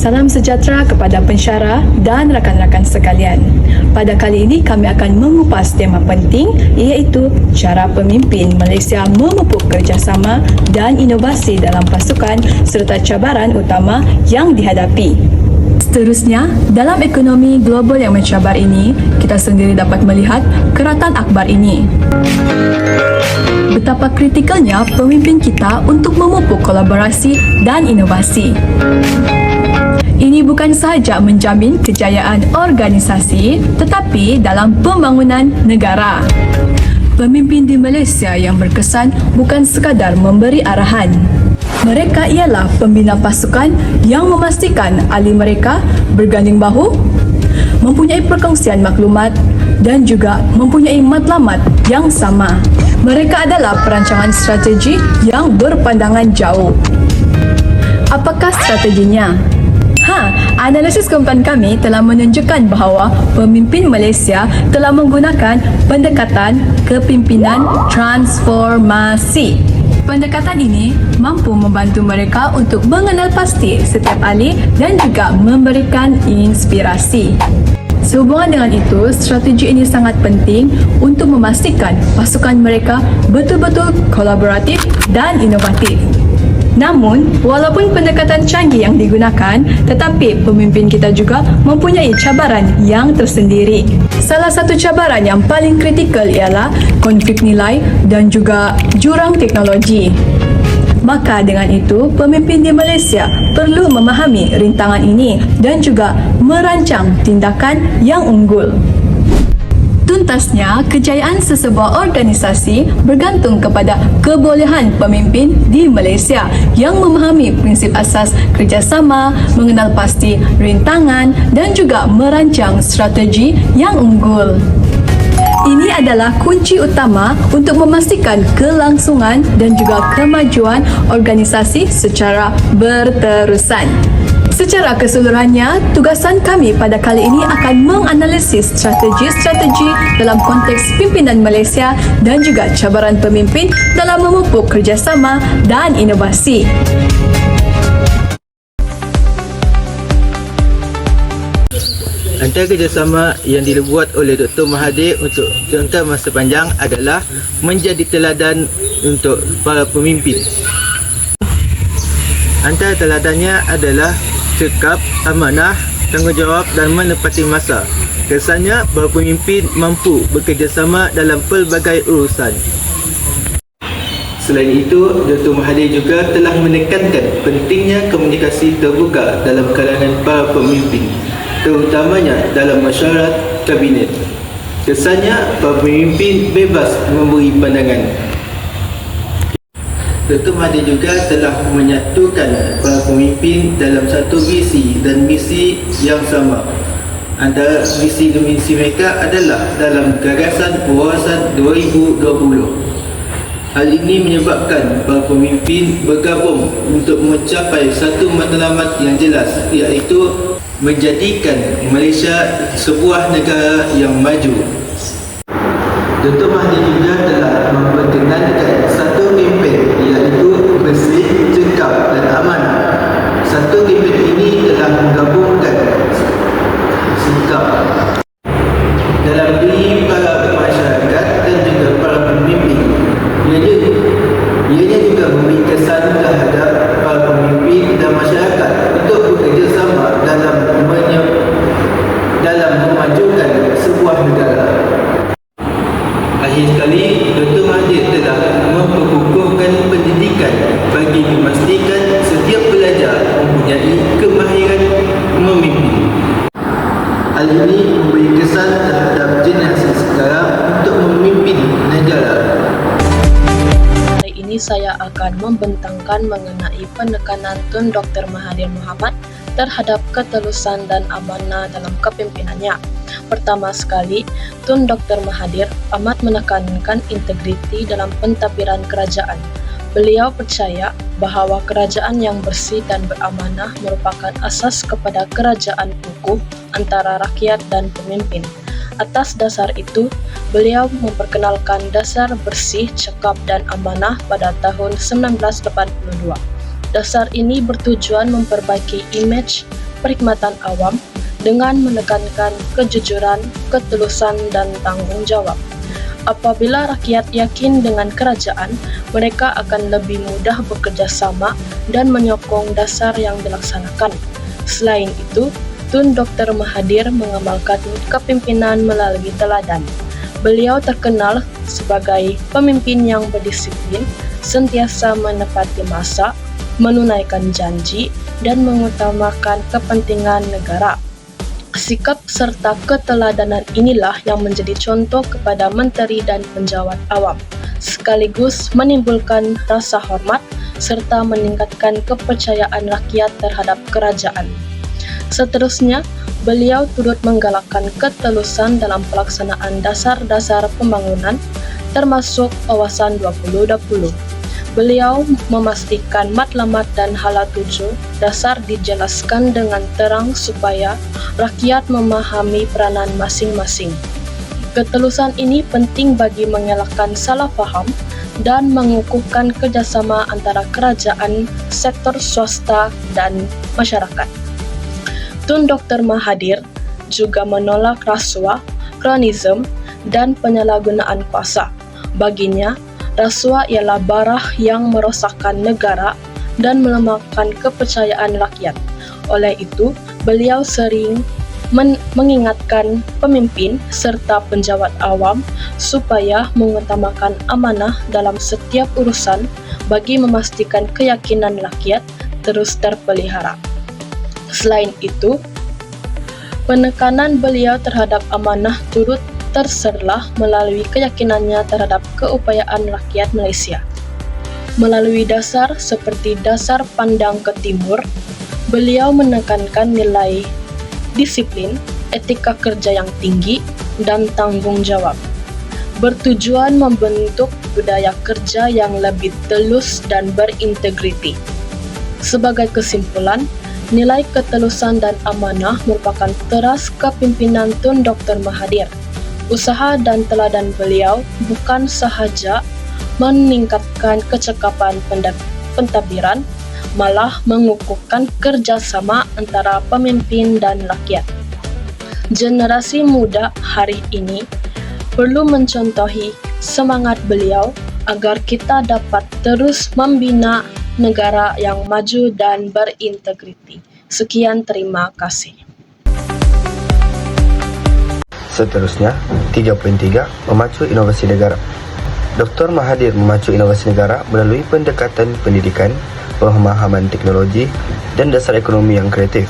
Salam sejahtera kepada pensyarah dan rakan-rakan sekalian. Pada kali ini kami akan mengupas tema penting iaitu cara pemimpin Malaysia memupuk kerjasama dan inovasi dalam pasukan serta cabaran utama yang dihadapi. Seterusnya, dalam ekonomi global yang mencabar ini, kita sendiri dapat melihat keratan akbar ini. Betapa kritikalnya pemimpin kita untuk memupuk kolaborasi dan inovasi. Ini bukan sahaja menjamin kejayaan organisasi tetapi dalam pembangunan negara. Pemimpin di Malaysia yang berkesan bukan sekadar memberi arahan. Mereka ialah pembina pasukan yang memastikan ahli mereka berganding bahu, mempunyai perkongsian maklumat dan juga mempunyai matlamat yang sama. Mereka adalah perancangan strategi yang berpandangan jauh. Apakah strateginya? Analisis kumpulan kami telah menunjukkan bahawa pemimpin Malaysia telah menggunakan pendekatan kepimpinan transformasi. Pendekatan ini mampu membantu mereka untuk mengenal pasti setiap ahli dan juga memberikan inspirasi. Sehubungan dengan itu, strategi ini sangat penting untuk memastikan pasukan mereka betul-betul kolaboratif dan inovatif. Namun, walaupun pendekatan canggih yang digunakan, tetapi pemimpin kita juga mempunyai cabaran yang tersendiri. Salah satu cabaran yang paling kritikal ialah konflik nilai dan juga jurang teknologi. Maka dengan itu, pemimpin di Malaysia perlu memahami rintangan ini dan juga merancang tindakan yang unggul. Tuntasnya, kejayaan sesebuah organisasi bergantung kepada kebolehan pemimpin di Malaysia yang memahami prinsip asas kerjasama, mengenal pasti rintangan dan juga merancang strategi yang unggul. Ini adalah kunci utama untuk memastikan kelangsungan dan juga kemajuan organisasi secara berterusan. Secara keseluruhannya, tugasan kami pada kali ini akan menganalisis strategi-strategi dalam konteks pimpinan Malaysia dan juga cabaran pemimpin dalam memupuk kerjasama dan inovasi. Antara kerjasama yang dibuat oleh Dr. Mahathir untuk jangka masa panjang adalah menjadi teladan untuk para pemimpin. Antara teladannya adalah cekap, amanah, tanggungjawab dan menepati masa. Kesannya, para pemimpin mampu bekerjasama dalam pelbagai urusan. Selain itu, Dr. Mahathir juga telah menekankan pentingnya komunikasi terbuka dalam kalangan para pemimpin, terutamanya dalam mesyuarat kabinet. Kesannya, para pemimpin bebas memberi pandangan. Dr. Mahathir juga telah menyatukan para pemimpin dalam satu visi dan misi yang sama. Antara visi dan misi mereka adalah dalam gagasan wawasan 2020. Hal ini menyebabkan para pemimpin bergabung untuk mencapai satu matlamat yang jelas, iaitu menjadikan Malaysia sebuah negara yang maju. Dr. Mahathir juga telah memperkenalkan satu kempen iaitu bersih, cekap dan amanah. Satu kempen ini telah menggabungkan sikap dalam diri para masyarakat dan juga para pemimpin. Ianya juga memberi kesan terhadap para pemimpin dan masyarakat untuk bekerjasama dalam memajukan sebuah negara. Akhir sekali, Dr. Mahathir telah memperkukuhkan pendidikan bagi memastikan setiap pelajar mempunyai kemahiran memimpin. Hal ini memberi kesan terhadap generasi sekarang untuk memimpin negara. Hari ini saya akan membentangkan mengenai penekanan Tun Dr. Mahathir Mohamad terhadap ketelusan dan amanah dalam kepimimpinannya. Pertama sekali, Tun Dr. Mahathir amat menekankan integriti dalam pentadbiran kerajaan. Beliau percaya bahawa kerajaan yang bersih dan beramanah merupakan asas kepada kerajaan utuh antara rakyat dan pemimpin. Atas dasar itu, beliau memperkenalkan dasar bersih, cekap dan amanah pada tahun 1982. Dasar ini bertujuan memperbaiki imej perkhidmatan awam dengan menekankan kejujuran, ketulusan, dan tanggung jawab. Apabila rakyat yakin dengan kerajaan, mereka akan lebih mudah bekerja sama dan menyokong dasar yang dilaksanakan. Selain itu, Tun Dr. Mahathir mengamalkan kepemimpinan melalui teladan. Beliau terkenal sebagai pemimpin yang berdisiplin, sentiasa menepati masa, menunaikan janji, dan mengutamakan kepentingan negara. Sikap serta keteladanan inilah yang menjadi contoh kepada menteri dan penjawat awam, sekaligus menimbulkan rasa hormat serta meningkatkan kepercayaan rakyat terhadap kerajaan. Seterusnya, beliau turut menggalakkan ketulusan dalam pelaksanaan dasar-dasar pembangunan, termasuk Wawasan 2020. Beliau memastikan matlamat dan hala tuju dasar dijelaskan dengan terang supaya rakyat memahami peranan masing-masing. Ketulusan ini penting bagi mengelakkan salah faham dan mengukuhkan kerjasama antara kerajaan, sektor swasta, dan masyarakat. Tun Dr. Mahathir juga menolak rasuah, kronisme, dan penyalahgunaan kuasa. Baginya, rasuah ialah barah yang merosakkan negara dan melemahkan kepercayaan rakyat. Oleh itu, beliau sering mengingatkan pemimpin serta penjawat awam supaya mengutamakan amanah dalam setiap urusan bagi memastikan keyakinan rakyat terus terpelihara. Selain itu, penekanan beliau terhadap amanah turut terserlah melalui keyakinannya terhadap keupayaan rakyat Malaysia. Melalui dasar seperti dasar pandang ke timur, beliau menekankan nilai disiplin, etika kerja yang tinggi, dan tanggung jawab, bertujuan membentuk budaya kerja yang lebih telus dan berintegriti. Sebagai kesimpulan, nilai ketelusan dan amanah merupakan teras kepimpinan Tun Dr. Mahathir. Usaha dan teladan beliau bukan sahaja meningkatkan kecekapan pentadbiran, malah mengukuhkan kerjasama antara pemimpin dan rakyat. Generasi muda hari ini perlu mencontohi semangat beliau agar kita dapat terus membina negara yang maju dan berintegriti. Sekian, terima kasih. Seterusnya, 3.3 Memacu Inovasi Negara. Dr. Mahathir memacu inovasi negara melalui pendekatan pendidikan, pemahaman teknologi, dan dasar ekonomi yang kreatif.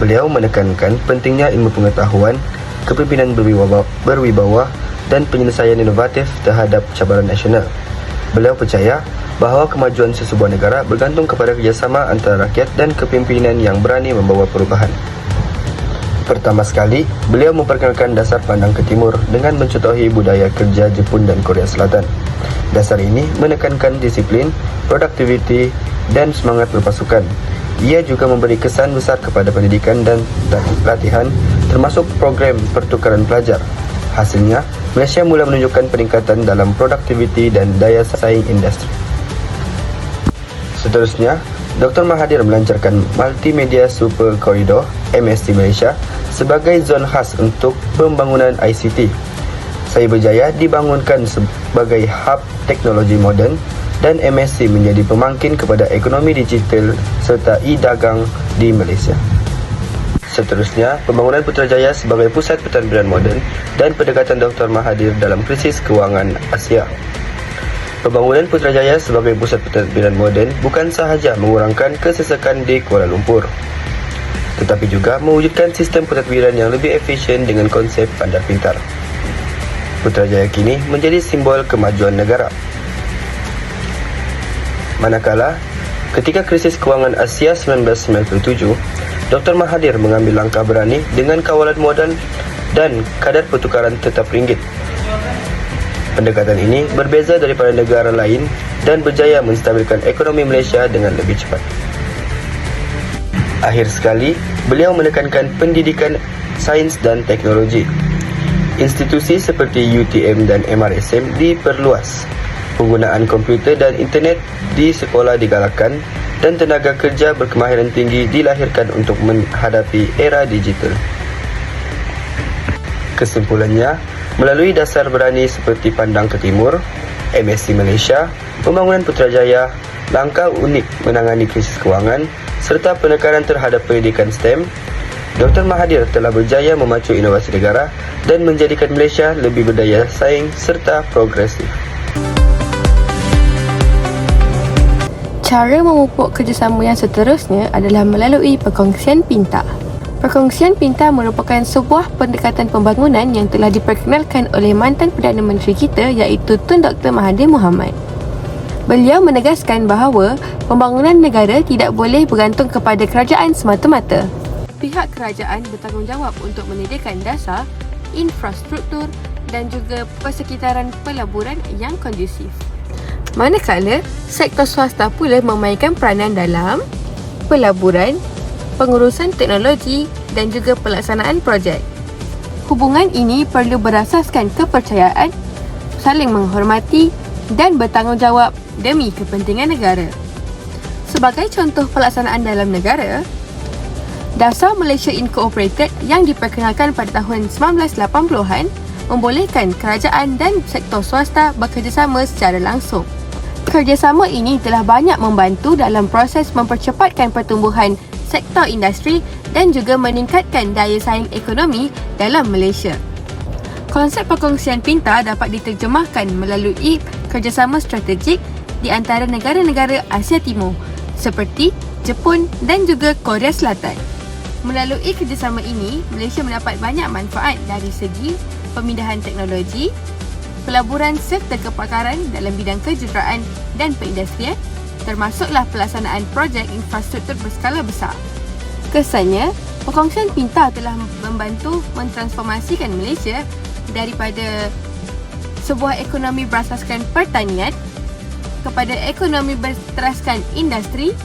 Beliau menekankan pentingnya ilmu pengetahuan, kepemimpinan berwibawa, dan penyelesaian inovatif terhadap cabaran nasional. Beliau percaya bahawa kemajuan sesebuah negara bergantung kepada kerjasama antara rakyat dan kepimpinan yang berani membawa perubahan. Pertama sekali, beliau memperkenalkan dasar pandang ke timur dengan mencontohi budaya kerja Jepun dan Korea Selatan. Dasar ini menekankan disiplin, produktiviti, dan semangat berpasukan. Ia juga memberi kesan besar kepada pendidikan dan latihan, termasuk program pertukaran pelajar. Hasilnya, Malaysia mula menunjukkan peningkatan dalam produktiviti dan daya saing industri. Seterusnya, Dr. Mahathir melancarkan Multimedia Super Corridor MSC Malaysia sebagai zon khas untuk pembangunan ICT. Saya berjaya dibangunkan sebagai hub teknologi moden dan MSC menjadi pemangkin kepada ekonomi digital serta e-dagang di Malaysia. Seterusnya, pembangunan Putrajaya sebagai pusat pentadbiran moden dan pendekatan Dr. Mahathir dalam krisis kewangan Asia. Pembangunan Putrajaya sebagai pusat pentadbiran moden bukan sahaja mengurangkan kesesakan di Kuala Lumpur, tetapi juga mewujudkan sistem pentadbiran yang lebih efisien dengan konsep pandar pintar. Putrajaya kini menjadi simbol kemajuan negara. Manakala, ketika krisis kewangan Asia 1997, Dr. Mahathir mengambil langkah berani dengan kawalan modal dan kadar pertukaran tetap ringgit. Pendekatan ini berbeza daripada negara lain dan berjaya menstabilkan ekonomi Malaysia dengan lebih cepat. Akhir sekali, beliau menekankan pendidikan sains dan teknologi. Institusi seperti UTM dan MRSM diperluas. Penggunaan komputer dan internet di sekolah digalakkan dan tenaga kerja berkemahiran tinggi dilahirkan untuk menghadapi era digital. Kesimpulannya, melalui dasar berani seperti Pandang ke Timur, MSc Malaysia, Pembangunan Putrajaya, langkah unik menangani krisis kewangan serta penekanan terhadap pendidikan STEM, Dr. Mahathir telah berjaya memacu inovasi negara dan menjadikan Malaysia lebih berdaya saing serta progresif. Cara memupuk kerjasama yang seterusnya adalah melalui perkongsian pintar. Perkongsian pintar merupakan sebuah pendekatan pembangunan yang telah diperkenalkan oleh mantan Perdana Menteri kita iaitu Tun Dr. Mahathir Mohamad. Beliau menegaskan bahawa pembangunan negara tidak boleh bergantung kepada kerajaan semata-mata. Pihak kerajaan bertanggungjawab untuk menyediakan dasar, infrastruktur dan juga persekitaran pelaburan yang kondusif. Manakala, sektor swasta pula memainkan peranan dalam pelaburan, pengurusan teknologi dan juga pelaksanaan projek. Hubungan ini perlu berasaskan kepercayaan, saling menghormati dan bertanggungjawab demi kepentingan negara. Sebagai contoh pelaksanaan dalam negara, Dasar Malaysia Incorporated yang diperkenalkan pada tahun 1980-an membolehkan kerajaan dan sektor swasta bekerjasama secara langsung. Kerjasama ini telah banyak membantu dalam proses mempercepatkan pertumbuhan sektor industri dan juga meningkatkan daya saing ekonomi dalam Malaysia. Konsep perkongsian pintar dapat diterjemahkan melalui kerjasama strategik di antara negara-negara Asia Timur seperti Jepun dan juga Korea Selatan. Melalui kerjasama ini, Malaysia mendapat banyak manfaat dari segi pemindahan teknologi, pelaburan serta kepakaran dalam bidang kejuruteraan dan perindustrian, termasuklah pelaksanaan projek infrastruktur berskala besar. Kesannya, perkongsian pintar telah membantu mentransformasikan Malaysia daripada sebuah ekonomi berasaskan pertanian kepada ekonomi berteraskan industri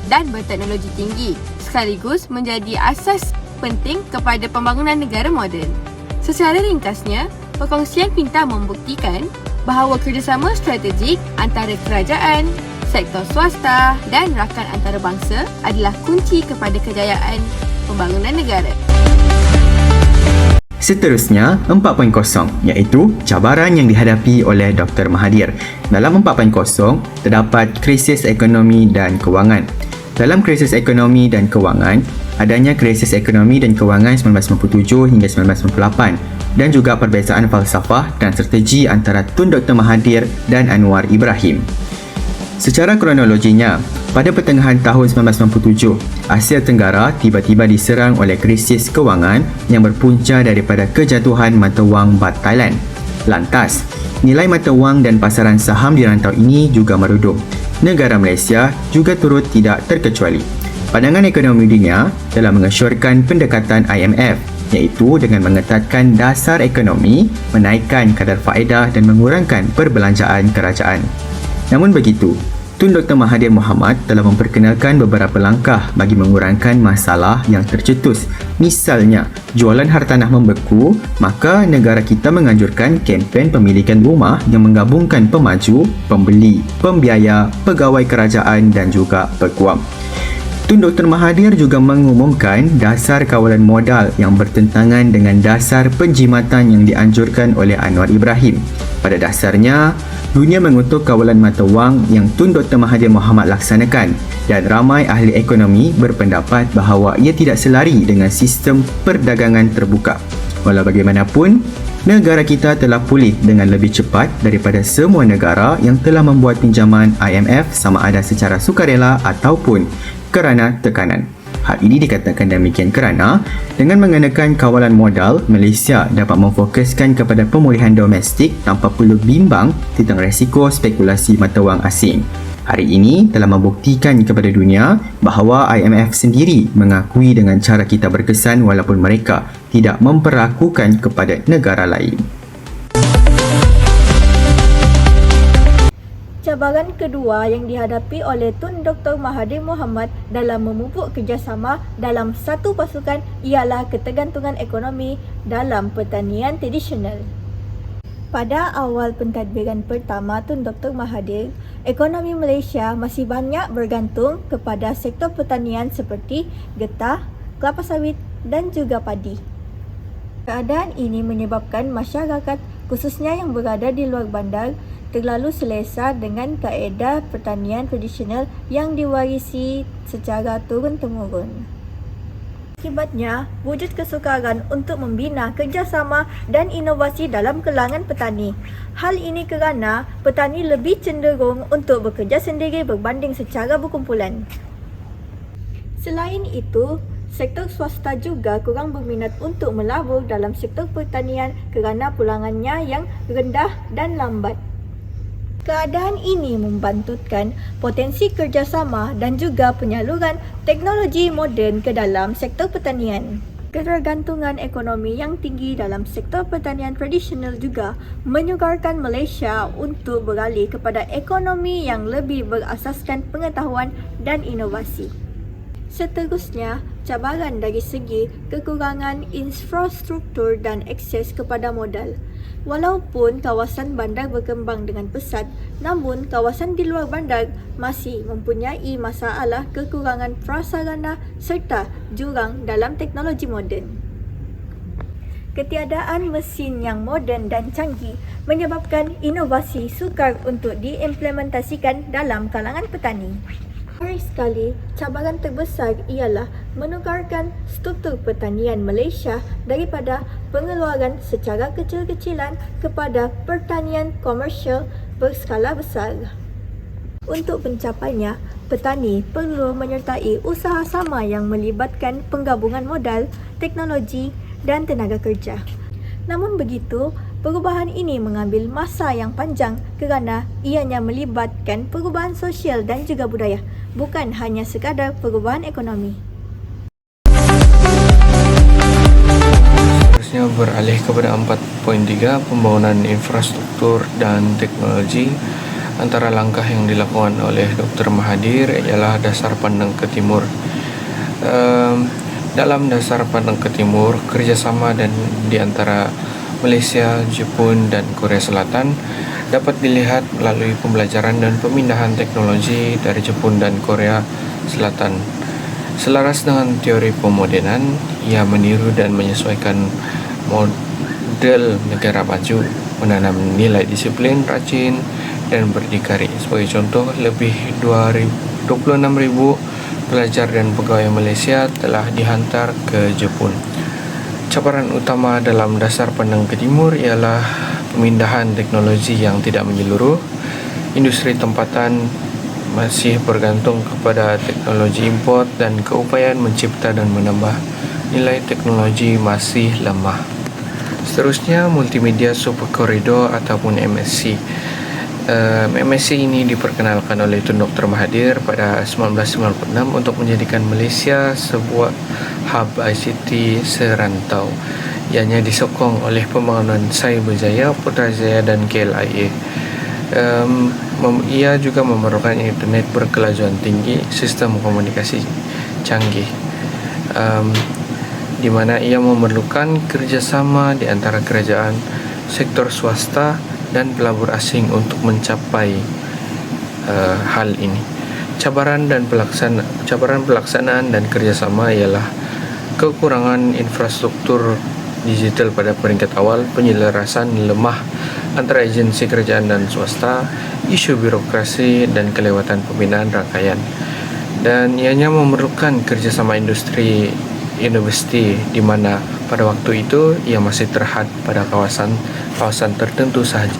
dan berteknologi tinggi, sekaligus menjadi asas penting kepada pembangunan negara moden. Secara ringkasnya, perkongsian pintar membuktikan bahawa kerjasama strategik antara kerajaan, sektor swasta dan rakan antarabangsa adalah kunci kepada kejayaan pembangunan negara. Seterusnya, 4.0 iaitu cabaran yang dihadapi oleh Dr. Mahathir. Dalam 4.0 terdapat krisis ekonomi dan kewangan. Dalam krisis ekonomi dan kewangan, adanya krisis ekonomi dan kewangan 1997 hingga 1998 dan juga perbezaan falsafah dan strategi antara Tun Dr. Mahathir dan Anwar Ibrahim. Secara kronologinya, pada pertengahan tahun 1997, Asia Tenggara tiba-tiba diserang oleh krisis kewangan yang berpunca daripada kejatuhan mata wang Baht Thailand. Lantas, nilai mata wang dan pasaran saham di rantau ini juga merudum. Negara Malaysia juga turut tidak terkecuali. Pandangan ekonomi dunia telah mengesyorkan pendekatan IMF, iaitu dengan mengetatkan dasar ekonomi, menaikkan kadar faedah dan mengurangkan perbelanjaan kerajaan. Namun begitu, Tun Dr. Mahathir Mohamad telah memperkenalkan beberapa langkah bagi mengurangkan masalah yang tercetus. Misalnya, jualan hartanah membeku, maka negara kita menganjurkan kempen pemilikan rumah yang menggabungkan pemaju, pembeli, pembiaya, pegawai kerajaan dan juga peguam. Tun Dr. Mahathir juga mengumumkan dasar kawalan modal yang bertentangan dengan dasar penjimatan yang dianjurkan oleh Anwar Ibrahim. Pada dasarnya, dunia mengutuk kawalan mata wang yang Tun Dr. Mahathir Mohamad laksanakan dan ramai ahli ekonomi berpendapat bahawa ia tidak selari dengan sistem perdagangan terbuka. Walau bagaimanapun, negara kita telah pulih dengan lebih cepat daripada semua negara yang telah membuat pinjaman IMF sama ada secara sukarela ataupun kerana tekanan. Hal ini dikatakan demikian kerana dengan mengenakan kawalan modal, Malaysia dapat memfokuskan kepada pemulihan domestik tanpa perlu bimbang tentang resiko spekulasi mata wang asing. Hari ini telah membuktikan kepada dunia bahawa IMF sendiri mengakui dengan cara kita berkesan walaupun mereka tidak memperlakukan kepada negara lain. Cabaran kedua yang dihadapi oleh Tun Dr. Mahathir Mohamad dalam memupuk kerjasama dalam satu pasukan ialah ketergantungan ekonomi dalam pertanian tradisional. Pada awal pentadbiran pertama Tun Dr. Mahathir, ekonomi Malaysia masih banyak bergantung kepada sektor pertanian seperti getah, kelapa sawit dan juga padi. Keadaan ini menyebabkan masyarakat khususnya yang berada di luar bandar terlalu selesa dengan kaedah pertanian tradisional yang diwarisi secara turun-temurun. Akibatnya, wujud kesukaran untuk membina kerjasama dan inovasi dalam kalangan petani. Hal ini kerana petani lebih cenderung untuk bekerja sendiri berbanding secara berkumpulan. Selain itu, sektor swasta juga kurang berminat untuk melabur dalam sektor pertanian kerana pulangannya yang rendah dan lambat. Keadaan ini membantutkan potensi kerjasama dan juga penyaluran teknologi moden ke dalam sektor pertanian. Ketergantungan ekonomi yang tinggi dalam sektor pertanian tradisional juga menyukarkan Malaysia untuk beralih kepada ekonomi yang lebih berasaskan pengetahuan dan inovasi. Seterusnya, cabaran dari segi kekurangan infrastruktur dan akses kepada modal. Walaupun kawasan bandar berkembang dengan pesat, namun kawasan di luar bandar masih mempunyai masalah kekurangan prasarana serta jurang dalam teknologi moden. Ketiadaan mesin yang moden dan canggih menyebabkan inovasi sukar untuk diimplementasikan dalam kalangan petani. Sekali, cabaran terbesar ialah menukarkan struktur pertanian Malaysia daripada pengeluaran secara kecil-kecilan kepada pertanian komersial berskala besar. Untuk pencapainya, petani perlu menyertai usaha sama yang melibatkan penggabungan modal, teknologi dan tenaga kerja. Namun begitu, perubahan ini mengambil masa yang panjang kerana ianya melibatkan perubahan sosial dan juga budaya, bukan hanya sekadar perubahan ekonomi. Seterusnya beralih kepada 4.3 pembangunan infrastruktur dan teknologi. Antara langkah yang dilakukan oleh Dr. Mahathir ialah dasar pandang ke timur. Dalam dasar pandang ke timur, kerjasama dan di antara Malaysia, Jepun dan Korea Selatan dapat dilihat melalui pembelajaran dan pemindahan teknologi dari Jepun dan Korea Selatan. Selaras dengan teori pemodenan, ia meniru dan menyesuaikan model negara maju, menanam nilai disiplin, rajin dan berdikari. Sebagai contoh, lebih 26,000 pelajar dan pegawai Malaysia telah dihantar ke Jepun. Cabaran utama dalam dasar pandang ke timur ialah pemindahan teknologi yang tidak menyeluruh. Industri tempatan masih bergantung kepada teknologi import dan keupayaan mencipta dan menambah nilai teknologi masih lemah. Seterusnya, multimedia super corridor ataupun MSC. MSC ini diperkenalkan oleh Tun Dr. Mahathir pada 1996 untuk menjadikan Malaysia sebuah hub ICT serantau. Ianya disokong oleh pembangunan Cyberjaya, Putrajaya dan KLIA. Ia juga memerlukan internet berkelajuan tinggi, sistem komunikasi canggih, di mana ia memerlukan kerjasama di antara kerajaan, sektor swasta dan pelabur asing untuk mencapai hal ini. Cabaran pelaksanaan dan kerjasama ialah kekurangan infrastruktur digital pada peringkat awal, penyelarasan lemah antara agensi kerajaan dan swasta, isu birokrasi dan kelewatan pembinaan rangkaian. Dan ianya memerlukan kerjasama industri universiti di mana pada waktu itu ia masih terhad pada kawasan tertentu sahaja.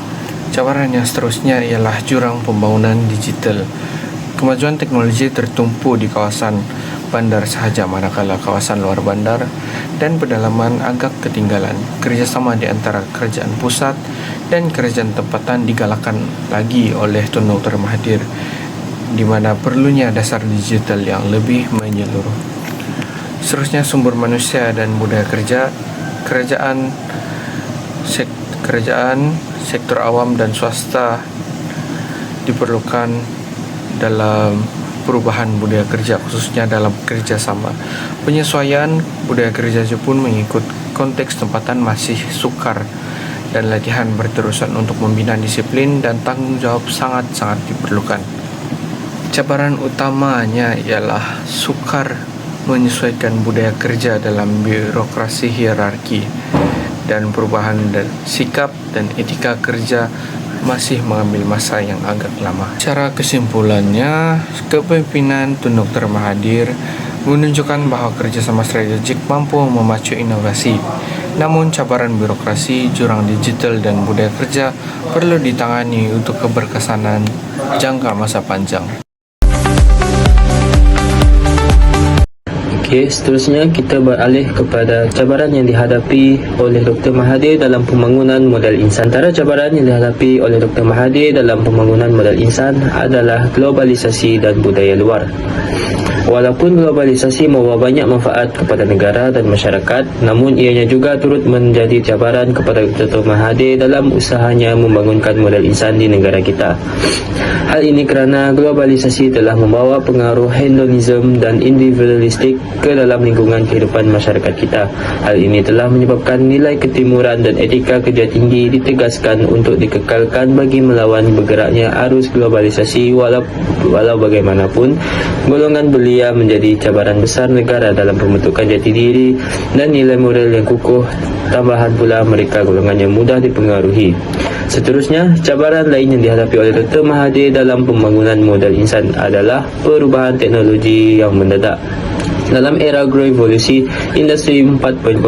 Cabaran yang seterusnya ialah jurang pembangunan digital. Kemajuan teknologi tertumpu di kawasan bandar sahaja, manakala kawasan luar bandar dan pedalaman agak ketinggalan. Kerjasama di antara kerajaan pusat dan kerajaan tempatan digalakkan lagi oleh Tun Dr. Mahathir, di mana perlunya dasar digital yang lebih menyeluruh. Seterusnya, sumber manusia dan budaya kerja. Kerajaan, sektor awam dan swasta diperlukan dalam perubahan budaya kerja, khususnya dalam kerjasama. Penyesuaian budaya kerja Jepun mengikut konteks tempatan masih sukar dan latihan berterusan untuk membina disiplin dan tanggung jawab sangat-sangat diperlukan. Cabaran utamanya ialah sukar menyesuaikan budaya kerja dalam birokrasi hierarki, dan perubahan dan sikap dan etika kerja masih mengambil masa yang agak lama. Secara kesimpulannya, kepemimpinan Tun Dr. Mahathir menunjukkan bahawa kerjasama strategik mampu memacu inovasi. Namun cabaran birokrasi, jurang digital dan budaya kerja perlu ditangani untuk keberkesanan jangka masa panjang. Okey, seterusnya kita beralih kepada cabaran yang dihadapi oleh Dr. Mahathir dalam pembangunan modal insan. Antara cabaran yang dihadapi oleh Dr. Mahathir dalam pembangunan modal insan adalah globalisasi dan budaya luar. Walaupun globalisasi membawa banyak manfaat kepada negara dan masyarakat, namun ianya juga turut menjadi cabaran kepada Dr. Mahathir dalam usahanya membangunkan modal insan di negara kita. Hal ini kerana globalisasi telah membawa pengaruh hedonisme dan individualistik ke dalam lingkungan kehidupan masyarakat kita. Hal ini telah menyebabkan nilai ketimuran dan etika kerja tinggi ditegaskan untuk dikekalkan bagi melawan bergeraknya arus globalisasi. Walau bagaimanapun, golongan belia menjadi cabaran besar negara dalam pembentukan jati diri dan nilai moral yang kukuh. Tambahan pula mereka golongan yang mudah dipengaruhi. Seterusnya, cabaran lain yang dihadapi oleh Dr. Mahathir dalam pembangunan modal insan adalah perubahan teknologi yang mendadak. Dalam era revolusi industri 4.0,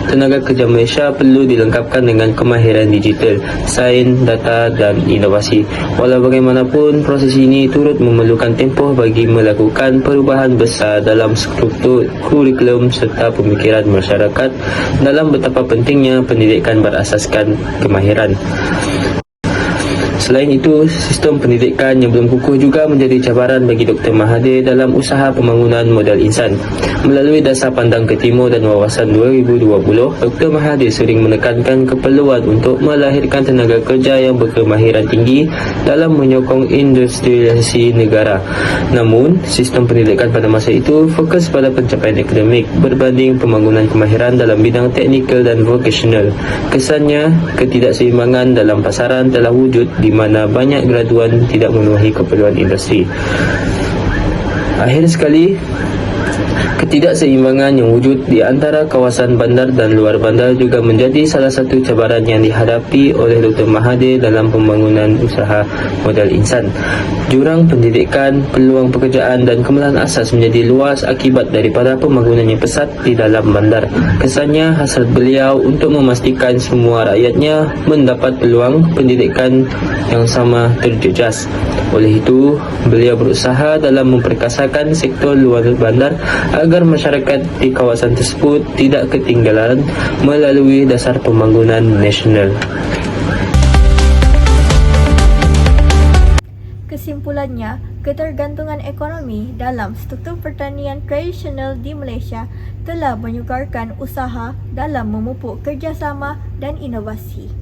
tenaga kerja Malaysia perlu dilengkapkan dengan kemahiran digital, sains, data dan inovasi. Walau bagaimanapun, proses ini turut memerlukan tempoh bagi melakukan perubahan besar dalam struktur kurikulum serta pemikiran masyarakat dalam betapa pentingnya pendidikan berasaskan kemahiran. Selain itu, sistem pendidikan yang belum kukuh juga menjadi cabaran bagi Dr. Mahathir dalam usaha pembangunan modal insan. Melalui dasar pandang ke timur dan wawasan 2020, Dr. Mahathir sering menekankan keperluan untuk melahirkan tenaga kerja yang berkemahiran tinggi dalam menyokong industrialisasi negara. Namun, sistem pendidikan pada masa itu fokus pada pencapaian akademik berbanding pembangunan kemahiran dalam bidang teknikal dan vocational. Kesannya, ketidakseimbangan dalam pasaran telah wujud di mana banyak graduan tidak memenuhi keperluan industri. Akhir sekali, ketidakseimbangan yang wujud di antara kawasan bandar dan luar bandar juga menjadi salah satu cabaran yang dihadapi oleh Dr. Mahathir dalam pembangunan usaha modal insan. Jurang pendidikan, peluang pekerjaan dan kemalan asas menjadi luas akibat daripada pembangunan yang pesat di dalam bandar. Kesannya, hasrat beliau untuk memastikan semua rakyatnya mendapat peluang pendidikan yang sama terjejas. Oleh itu, beliau berusaha dalam memperkasakan sektor luar bandar agar masyarakat di kawasan tersebut tidak ketinggalan melalui dasar pembangunan nasional. Kesimpulannya, ketergantungan ekonomi dalam struktur pertanian tradisional di Malaysia telah menyukarkan usaha dalam memupuk kerjasama dan inovasi.